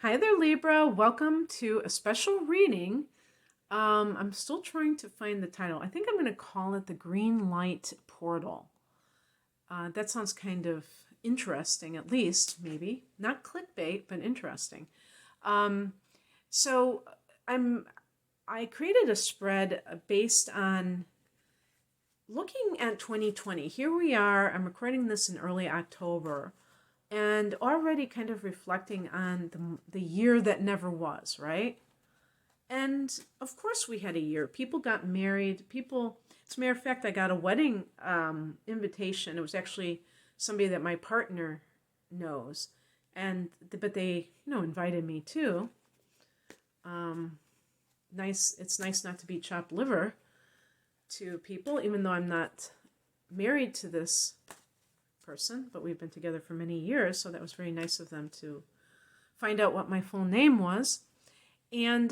Hi there, Libra. Welcome to a special reading. I'm still trying to find the title. I think I'm going to call it The Green Light Portal. That sounds kind of interesting, at least, maybe. Not clickbait, but interesting. Um, so I created a spread based on looking at 2020. Here we are. I'm recording this in early October. And already kind of reflecting on the year that never was, right? And of course we had a year. People got married. As a matter of fact, I got a wedding invitation. It was actually somebody that my partner knows. But they, invited me too. It's nice not to be chopped liver to people, even though I'm not married to this person, but we've been together for many years, so that was very nice of them to find out what my full name was. And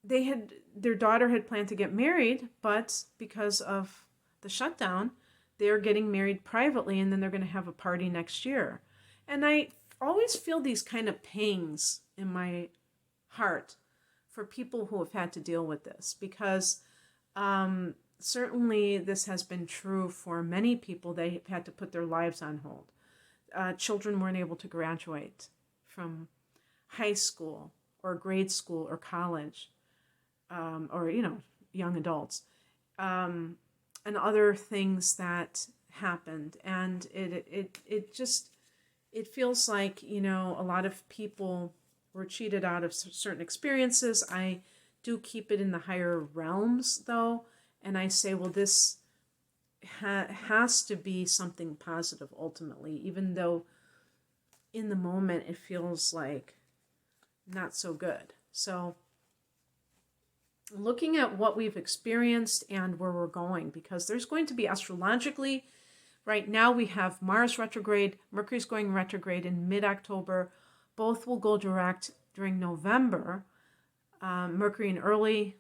their daughter had planned to get married, but because of the shutdown, they're getting married privately, and then they're going to have a party next year. And I always feel these kind of pangs in my heart for people who have had to deal with this, because certainly this has been true for many people. They had to put their lives on hold. Children weren't able to graduate from high school or grade school or college, or young adults, and other things that happened. And it feels like a lot of people were cheated out of certain experiences. I do keep it in the higher realms, though. And I say, well, this has to be something positive ultimately, even though in the moment it feels like not so good. So looking at what we've experienced and where we're going, because there's going to be astrologically, right now we have Mars retrograde, Mercury's going retrograde in mid-October. Both will go direct during November. Mercury in early,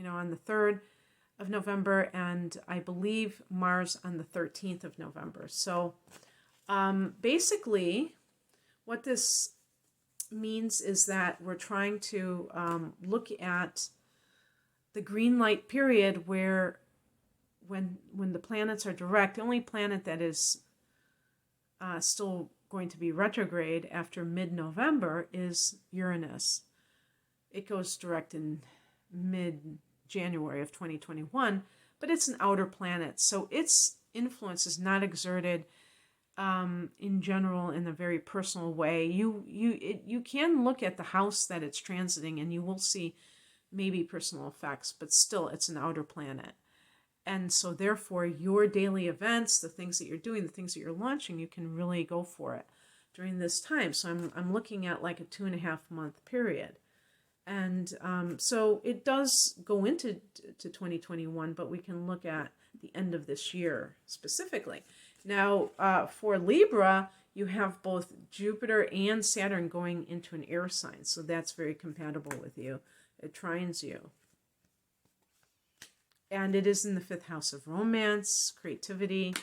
on the 3rd of November, and I believe Mars on the 13th of November. So basically, what this means is that we're trying to look at the green light period where when the planets are direct, the only planet that is still going to be retrograde after mid-November is Uranus. It goes direct in mid-January of 2021, but it's an outer planet, so its influence is not exerted in general in a very personal way. You can look at the house that it's transiting and you will see maybe personal effects, but still it's an outer planet. And so therefore your daily events, the things that you're doing, the things that you're launching, you can really go for it during this time. So I'm looking at like a 2.5 month period. And so it does go into 2021, but we can look at the end of this year specifically. Now, for Libra, you have both Jupiter and Saturn going into an air sign, so that's very compatible with you. It trines you. And it is in the 5th house of romance, creativity.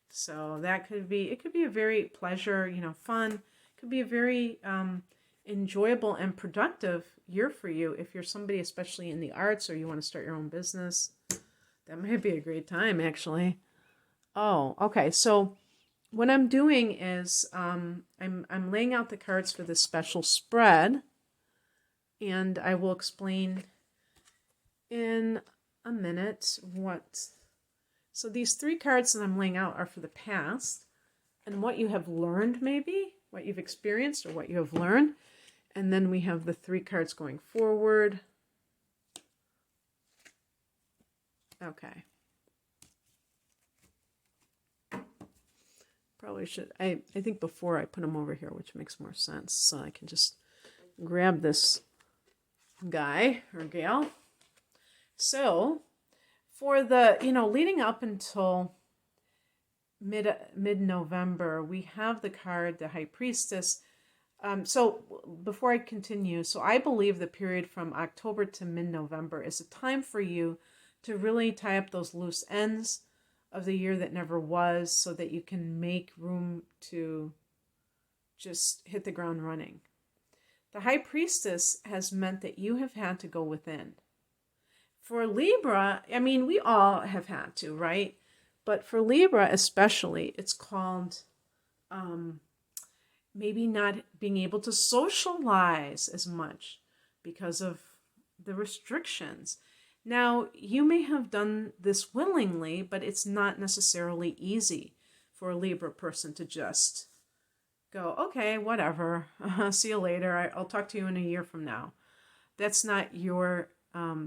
So that could be a very pleasure, fun. It could be a very enjoyable and productive year for you if you're somebody especially in the arts or you want to start your own business. That might be a great time, actually. Oh, okay. So what I'm doing is I'm laying out the cards for this special spread, and I will explain in a minute what. So these 3 cards that I'm laying out are for the past and what you have learned, maybe what you've experienced or what you have learned. And then we have the 3 cards going forward. Okay. Probably should. I think before I put them over here, which makes more sense. So I can just grab this guy or gal. So for the, leading up until mid-November, we have the card, the High Priestess. So before I continue, so I believe the period from October to mid-November is a time for you to really tie up those loose ends of the year that never was, so that you can make room to just hit the ground running. The High Priestess has meant that you have had to go within. For Libra, I mean, we all have had to, right? But for Libra especially, it's called maybe not being able to socialize as much because of the restrictions. Now, you may have done this willingly, but it's not necessarily easy for a Libra person to just go, okay, whatever, see you later, I'll talk to you in a year from now. That's not your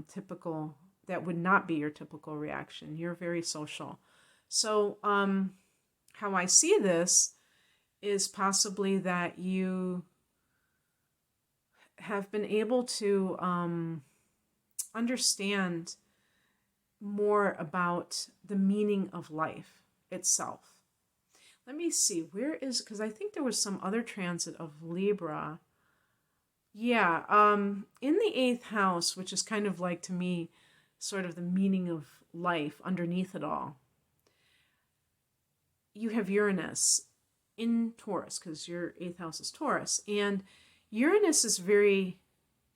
typical, that would not be your typical reaction. You're very social. So how I see this is possibly that you have been able to understand more about the meaning of life itself. Let me see, where is, because I think there was some other transit of Libra. Yeah, in the 8th house, which is kind of like, to me, sort of the meaning of life underneath it all, you have Uranus in Taurus, because your 8th house is Taurus. And Uranus is very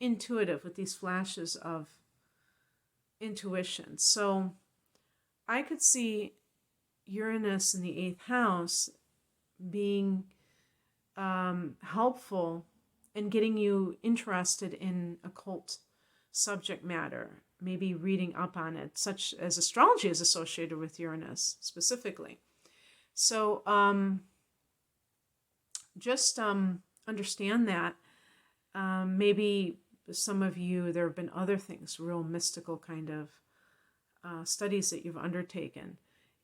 intuitive with these flashes of intuition. So I could see Uranus in the 8th house being helpful in getting you interested in occult subject matter, maybe reading up on it, such as astrology is associated with Uranus specifically. So just understand that. Maybe some of you, there have been other things, real mystical kind of studies that you've undertaken.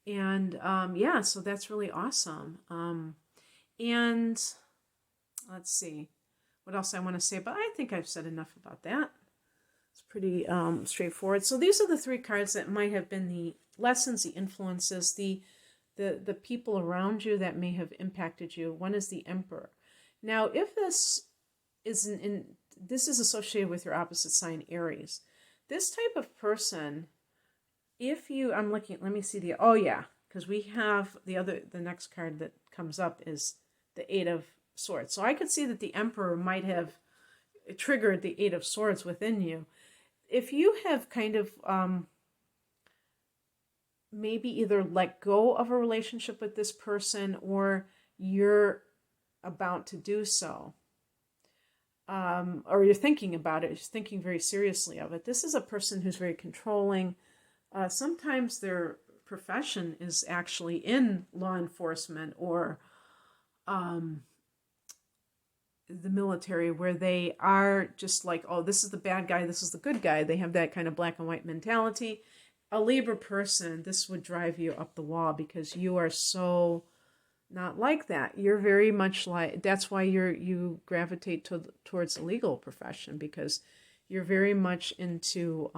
And yeah, so that's really awesome. And let's see what else I want to say, but I think I've said enough about that. It's pretty straightforward. So these are the 3 cards that might have been the lessons, the influences, the people around you that may have impacted you. One is the Emperor. Now, if this is this is associated with your opposite sign, Aries, this type of person, if you, I'm looking, let me see oh yeah, because we have the next card that comes up is the 8 of Swords. So I could see that the Emperor might have triggered the 8 of Swords within you. If you have kind of maybe either let go of a relationship with this person, or you're about to do so, or you're thinking about it, you're thinking very seriously of it. This is a person who's very controlling. Sometimes their profession is actually in law enforcement or the military, where they are just like, oh, this is the bad guy, this is the good guy. They have that kind of black and white mentality. A Libra person, this would drive you up the wall, because you are so not like that. You're very much like, that's why you gravitate towards the legal profession, because you're very much into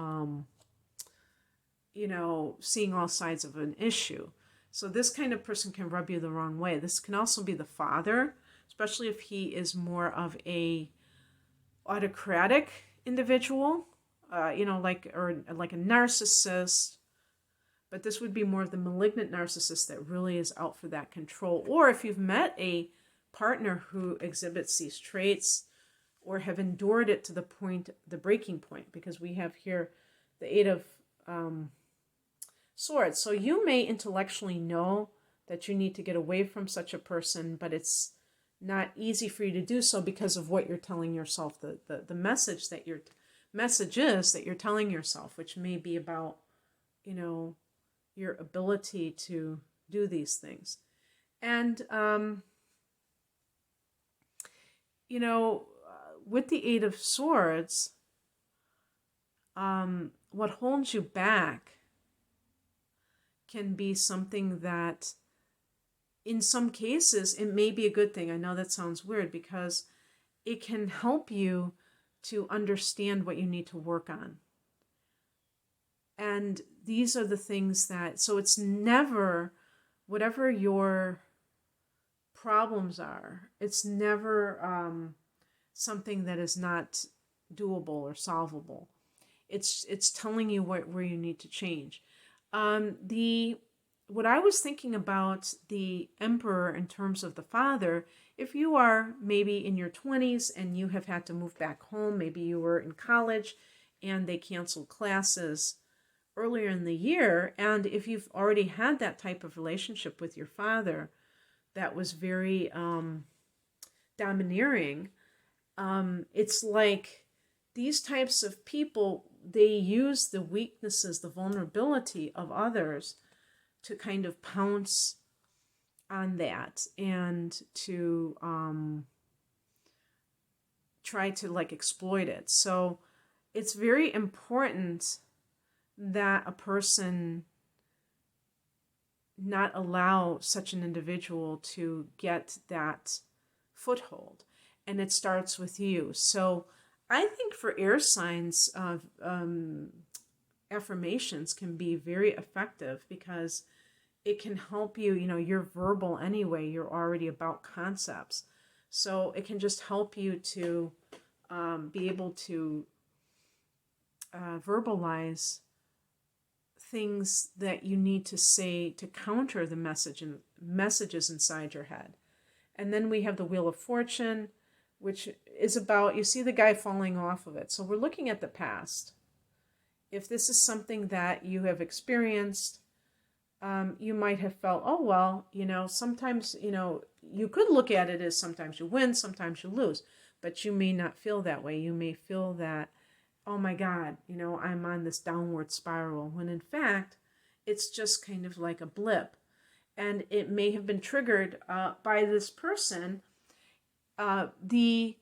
seeing all sides of an issue. So this kind of person can rub you the wrong way. This can also be the father, especially if he is more of a autocratic individual, like a narcissist. But this would be more of the malignant narcissist that really is out for that control. Or if you've met a partner who exhibits these traits, or have endured it to the breaking point, because we have here the 8 of Swords. So you may intellectually know that you need to get away from such a person, but it's not easy for you to do so because of what you're telling yourself, the message is that you're telling yourself, which may be about, your ability to do these things. And, with the 8 of Swords, what holds you back can be something that, in some cases, it may be a good thing. I know that sounds weird, because it can help you to understand what you need to work on. And these are the things that, so it's never, whatever your problems are, it's never something that is not doable or solvable. It's telling you where you need to change. The what I was thinking about the Emperor in terms of the father, if you are maybe in your 20s and you have had to move back home, maybe you were in college and they canceled classes earlier in the year, and if you've already had that type of relationship with your father that was very domineering, it's like these types of people, they use the weaknesses, the vulnerability of others to kind of pounce on that and to try to like exploit it. So it's very important that a person not allow such an individual to get that foothold. And it starts with you. So I think for air signs, affirmations can be very effective because it can help you. You know, you're verbal anyway. You're already about concepts. So it can just help you to be able to verbalize things that you need to say to counter the messages inside your head. And then we have the Wheel of Fortune, which is about, you see the guy falling off of it. So we're looking at the past. If this is something that you have experienced, you might have felt, oh, well, you know, sometimes, you know, you could look at it as sometimes you win, sometimes you lose, but you may not feel that way. You may feel that, oh my God, you know, I'm on this downward spiral, when in fact, it's just kind of like a blip. And it may have been triggered by this person. The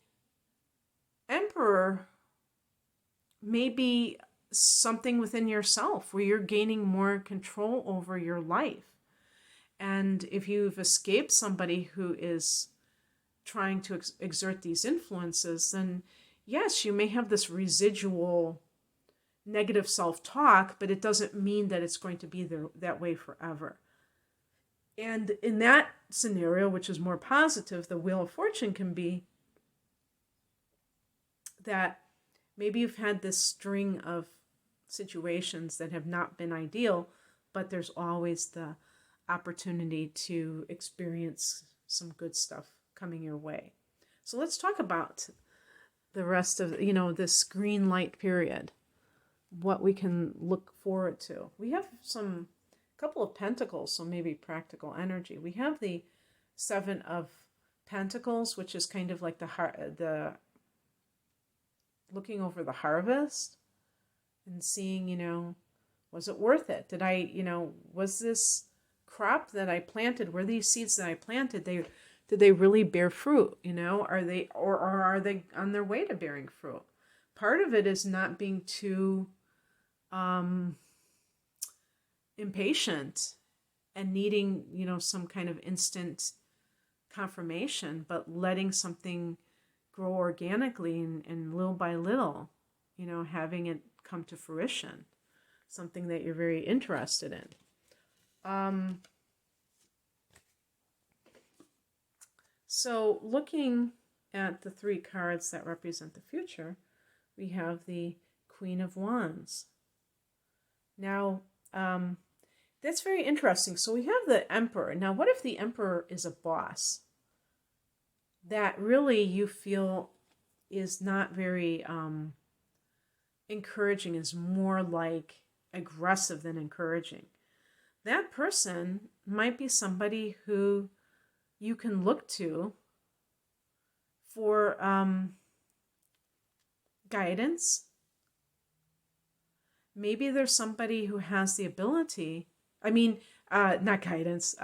Emperor may be something within yourself where you're gaining more control over your life. And if you've escaped somebody who is trying to exert these influences, then yes, you may have this residual negative self-talk, but it doesn't mean that it's going to be that way forever. And in that scenario, which is more positive, the Wheel of Fortune can be that maybe you've had this string of situations that have not been ideal, but there's always the opportunity to experience some good stuff coming your way. So let's talk about the rest of, you know, this green light period, what we can look forward to. We have some couple of pentacles, so maybe practical energy. We have the Seven of Pentacles, which is kind of like the looking over the harvest and seeing, you know, was it worth it? Did I, you know, was this crop that I planted, were these seeds that I planted, did they really bear fruit? You know, are they, or are they on their way to bearing fruit? Part of it is not being too impatient and needing, you know, some kind of instant confirmation, but letting something grow organically and little by little, you know, having it come to fruition, something that you're very interested in. So looking at the three cards that represent the future, we have the Queen of Wands. Now, that's very interesting. So we have the Emperor. Now, what if the Emperor is a boss that really you feel is not very encouraging, is more like aggressive than encouraging? That person might be somebody who you can look to for guidance. Maybe there's somebody who has the ability, not guidance,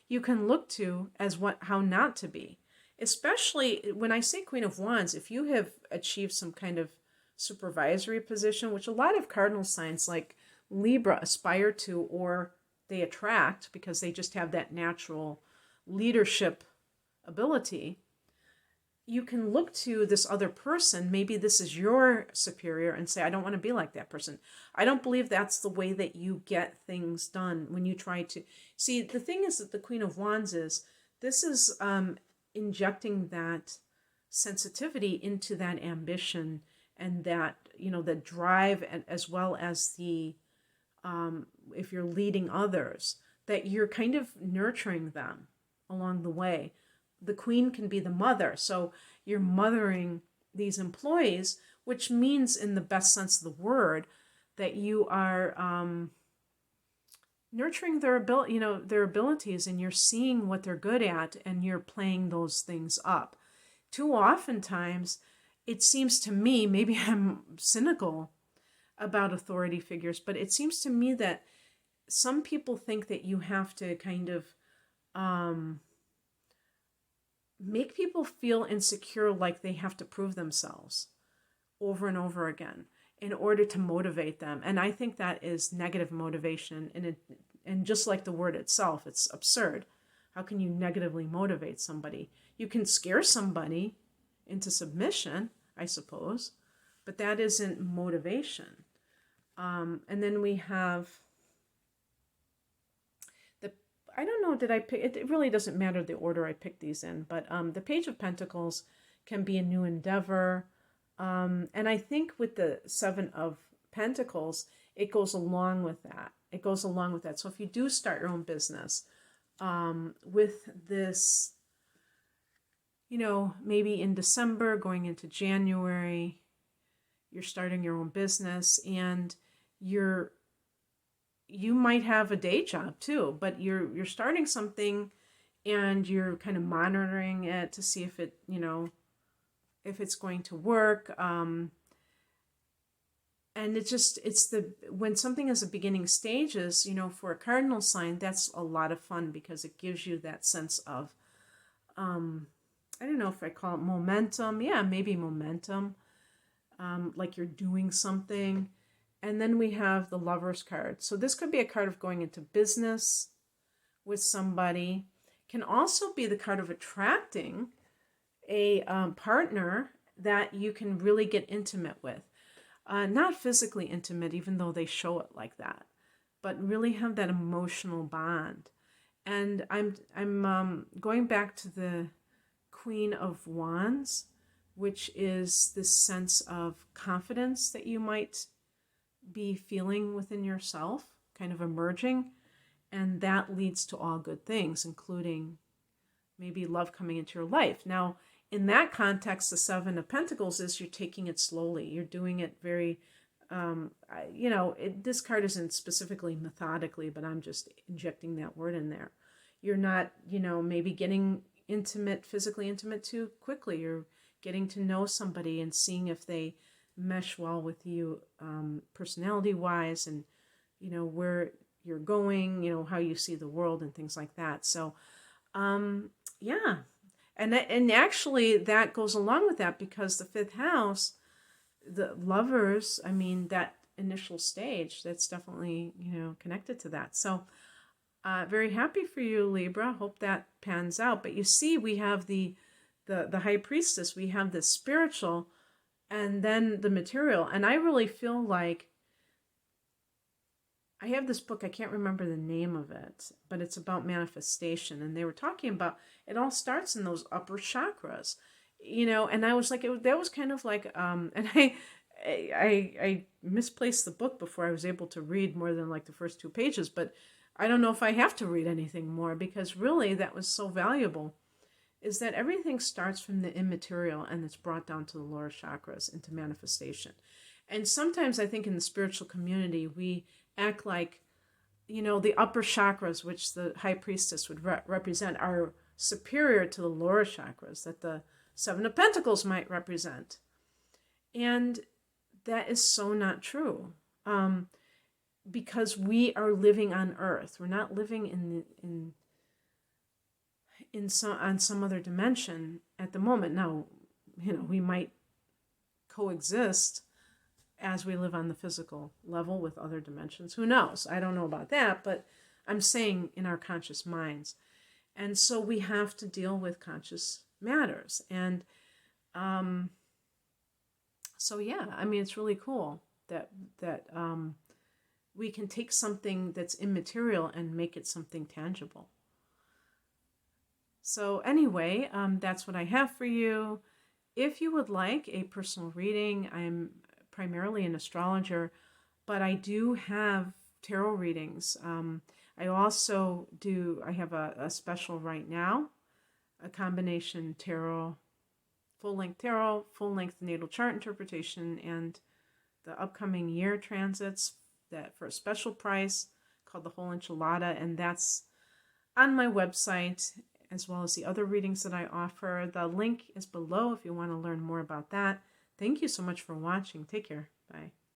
you can look to as how not to be. Especially when I say Queen of Wands, if you have achieved some kind of supervisory position, which a lot of cardinal signs like Libra aspire to, or they attract because they just have that natural leadership ability, you can look to this other person. Maybe this is your superior and say, I don't want to be like that person. I don't believe that's the way that you get things done when you try to. See, the thing is that the Queen of Wands this is injecting that sensitivity into that ambition and that, you know, the drive, and as well as the, if you're leading others, that you're kind of nurturing them along the way. The queen can be the mother. So you're mothering these employees, which means in the best sense of the word that you are nurturing their ability, their abilities, and you're seeing what they're good at and you're playing those things up. Too oftentimes, it seems to me, maybe I'm cynical about authority figures, but it seems to me that some people think that you have to kind of make people feel insecure, like they have to prove themselves over and over again in order to motivate them. And I think that is negative motivation. And just like the word itself, it's absurd. How can you negatively motivate somebody? You can scare somebody into submission, I suppose, but that isn't motivation. And then we have I don't know, did I pick, it really doesn't matter the order I picked these in, but the Page of Pentacles can be a new endeavor. And I think with the Seven of Pentacles, it goes along with that. It goes along with that. So if you do start your own business with this, maybe in December going into January, you're starting your own business and you might have a day job too, but you're starting something and you're kind of monitoring it to see if it, if it's going to work. And when something is a beginning stages, for a cardinal sign, that's a lot of fun because it gives you that sense of, I don't know if I call it momentum. Yeah, maybe momentum. Like you're doing something. And then we have the Lover's card. So this could be a card of going into business with somebody. Can also be the card of attracting a partner that you can really get intimate with. Not physically intimate, even though they show it like that, but really have that emotional bond. And I'm going back to the Queen of Wands, which is this sense of confidence that you might be feeling within yourself, kind of emerging, and that leads to all good things, including maybe love coming into your life. Now, in that context, the Seven of Pentacles is you're taking it slowly. You're doing it very, this card isn't specifically methodically, but I'm just injecting that word in there. You're not, maybe getting intimate, physically intimate too quickly. You're getting to know somebody and seeing if they mesh well with you personality-wise and, where you're going, how you see the world and things like that. So, yeah. And actually that goes along with that because the fifth house, the lovers, that initial stage, that's definitely, connected to that. So very happy for you, Libra. Hope that pans out. But you see, we have the High Priestess, we have the spiritual, and then the material. And I really feel like I have this book, I can't remember the name of it, but it's about manifestation. And they were talking about, it all starts in those upper chakras, and I was like, that was kind of like, and I misplaced the book before I was able to read more than like the first 2 pages, but I don't know if I have to read anything more because really that was so valuable, is that everything starts from the immaterial and it's brought down to the lower chakras into manifestation. And sometimes I think in the spiritual community, we act like, the upper chakras, which the High Priestess would represent, are superior to the lower chakras that the Seven of Pentacles might represent. And that is so not true. Because we are living on Earth. We're not living on some other dimension at the moment. Now, we might coexist as we live on the physical level with other dimensions. Who knows? I don't know about that, but I'm saying in our conscious minds. And so we have to deal with conscious matters. And so, yeah, it's really cool that we can take something that's immaterial and make it something tangible. So anyway, that's what I have for you. If you would like a personal reading, I'm primarily an astrologer, but I do have tarot readings. I also I have a special right now, a combination tarot, full-length natal chart interpretation, and the upcoming year transits that for a special price called the whole enchilada, and that's on my website, as well as the other readings that I offer. The link is below if you want to learn more about that. Thank you so much for watching. Take care. Bye.